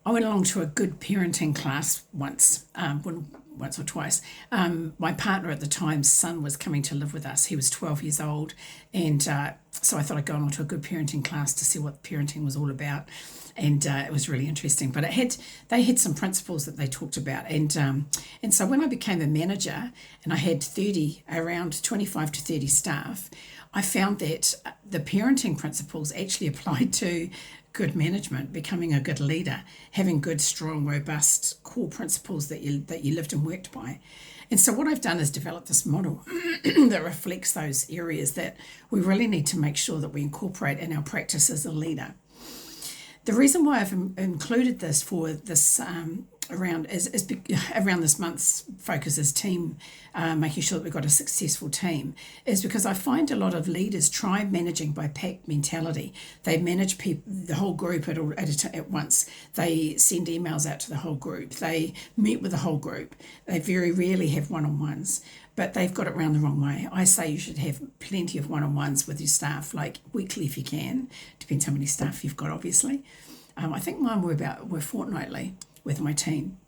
I went along to a good parenting class once or twice. My partner at the time's son was coming to live with us. He was 12 years old, and so I thought I'd go along to a good parenting class to see what parenting was all about, and it was really interesting. But they had some principles that they talked about, and so when I became a manager and I had around 25 to 30 staff, I found that the parenting principles actually applied to good management, becoming a good leader, having good, strong, robust core principles that you lived and worked by. And so what I've done is develop this model that reflects those areas that we really need to make sure that we incorporate in our practice as a leader. The reason why I've included this for this around this month's focus as team, making sure that we've got a successful team, is because I find a lot of leaders try managing by pack mentality. They manage the whole group at once. They send emails out to the whole group. They meet with the whole group. They very rarely have one-on-ones, but they've got it round the wrong way. I say you should have plenty of one-on-ones with your staff, like weekly if you can. Depends how many staff you've got, obviously. I think mine were fortnightly with my team.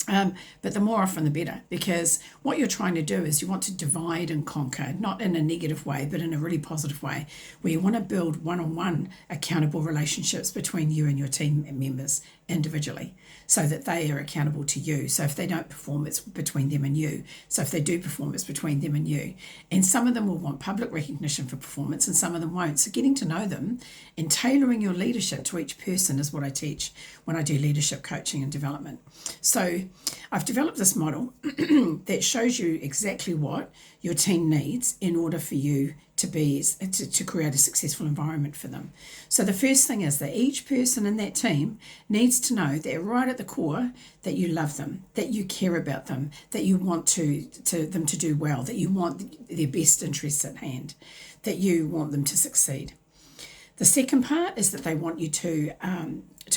But the more often the better, because what you're trying to do is you want to divide and conquer, not in a negative way, but in a really positive way, where you want to build one-on-one accountable relationships between you and your team members individually, so that they are accountable to you. So if they don't perform, it's between them and you. So if they do perform, it's between them and you. And some of them will want public recognition for performance and some of them won't. So getting to know them and tailoring your leadership to each person is what I teach when I do leadership coaching and development. So I've developed this model that shows you exactly what your team needs in order for you to create a successful environment for them. So the first thing is that each person in that team needs to know that right at the core that you love them, that you care about them, that you want them to do well, that you want their best interests at hand, that you want them to succeed. The second part is that they want you to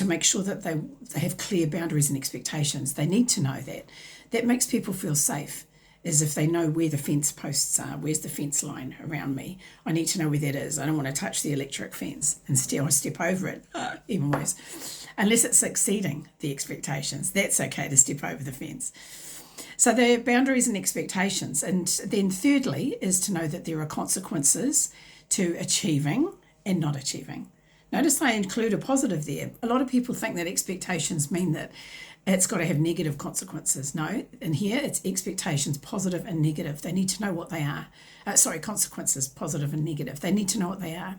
make sure that they have clear boundaries and expectations. They need to know that. That makes people feel safe, as if they know where the fence posts are. Where's the fence line around me? I need to know where that is. I don't want to touch the electric fence. Instead, I step over it. Even worse. Unless it's exceeding the expectations. That's okay to step over the fence. So there are boundaries and expectations. And then thirdly is to know that there are consequences to achieving and not achieving. Notice I include a positive there. A lot of people think that expectations mean that it's got to have negative consequences. No, in here it's expectations, positive and negative. They need to know what they are. Consequences, positive and negative. They need to know what they are.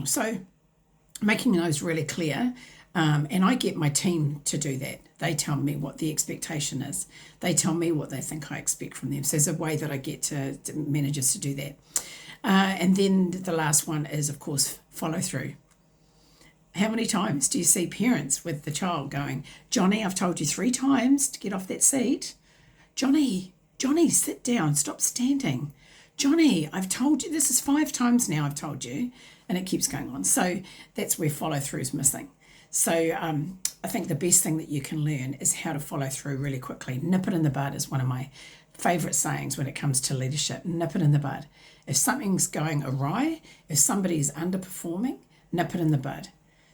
So making those really clear, and I get my team to do that. They tell me what the expectation is. They tell me what they think I expect from them. So there's a way that I get to managers to do that. And then the last one is, of course, follow through. How many times do you see parents with the child going, Johnny, I've told you 3 times to get off that seat. Johnny, sit down, stop standing. Johnny, I've told you, this is 5 times now I've told you, and it keeps going on. So that's where follow through is missing. So I think the best thing that you can learn is how to follow through really quickly. Nip it in the bud is one of my favourite sayings when it comes to leadership. Nip it in the bud. If something's going awry, if somebody's underperforming, nip it in the bud.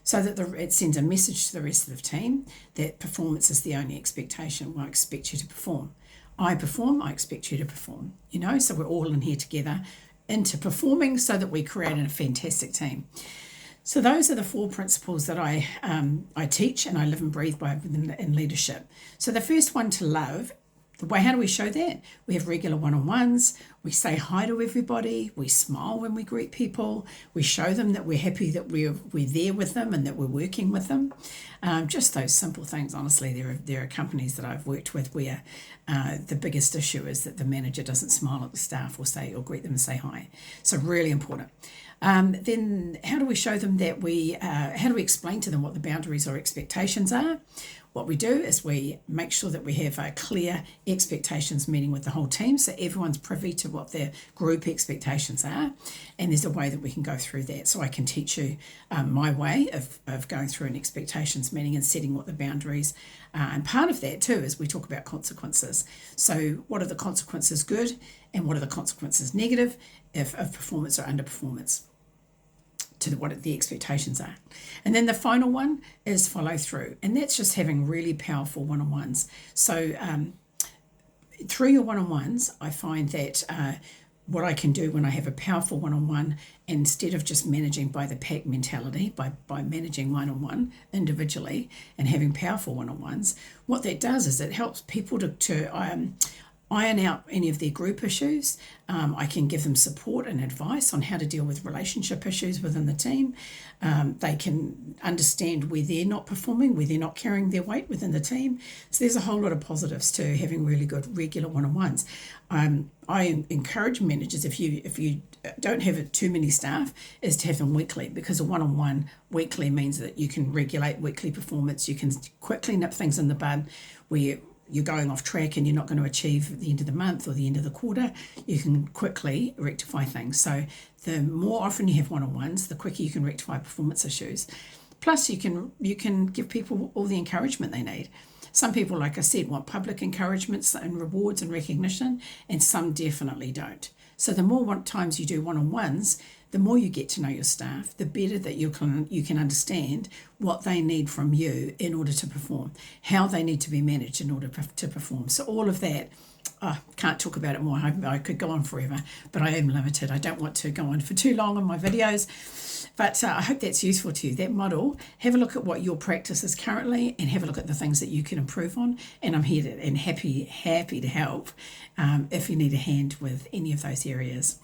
So that it sends a message to the rest of the team that performance is the only expectation. Well, I expect you to perform. I perform, I expect you to perform. So we're all in here together into performing so that we create a fantastic team. So those are the 4 principles that I teach and I live and breathe by in leadership. So the first one, to love. How do we show that? We have regular one-on-ones. We say hi to everybody. We smile when we greet people. We show them that we're happy that we're there with them and that we're working with them. Just those simple things. Honestly, there are companies that I've worked with where the biggest issue is that the manager doesn't smile at the staff or greet them and say hi. So really important. Then how do we show them that how do we explain to them what the boundaries or expectations are? What we do is we make sure that we have a clear expectations meeting with the whole team, so everyone's privy to what their group expectations are, and there's a way that we can go through that. So I can teach you my way of going through an expectations meeting and setting what the boundaries are. And part of that too is we talk about consequences. So what are the consequences good and what are the consequences negative of performance or underperformance? to what the expectations are. And then the final one is follow through, and that's just having really powerful one-on-ones. So through your one-on-ones, I find that what I can do when I have a powerful one-on-one, instead of just managing by the pack mentality, by managing one-on-one individually and having powerful one-on-ones, what that does is it helps people to iron out any of their group issues. I can give them support and advice on how to deal with relationship issues within the team. They can understand where they're not performing, where they're not carrying their weight within the team. So there's a whole lot of positives to having really good regular one-on-ones. I encourage managers, if you don't have too many staff, is to have them weekly, because a one-on-one weekly means that you can regulate weekly performance. You can quickly nip things in the bud where you're going off track and you're not going to achieve at the end of the month or the end of the quarter. You can quickly rectify things. So the more often you have one-on-ones, the quicker you can rectify performance issues. Plus you can give people all the encouragement they need. Some people, like I said, want public encouragements and rewards and recognition, and some definitely don't. So the more times you do one-on-ones, the more you get to know your staff, the better that you can understand what they need from you in order to perform, how they need to be managed in order to perform. So all of that, can't talk about it more. I could go on forever, but I am limited. I don't want to go on for too long on my videos. But I hope that's useful to you, that model. Have a look at what your practice is currently and have a look at the things that you can improve on. And I'm here and happy to help if you need a hand with any of those areas.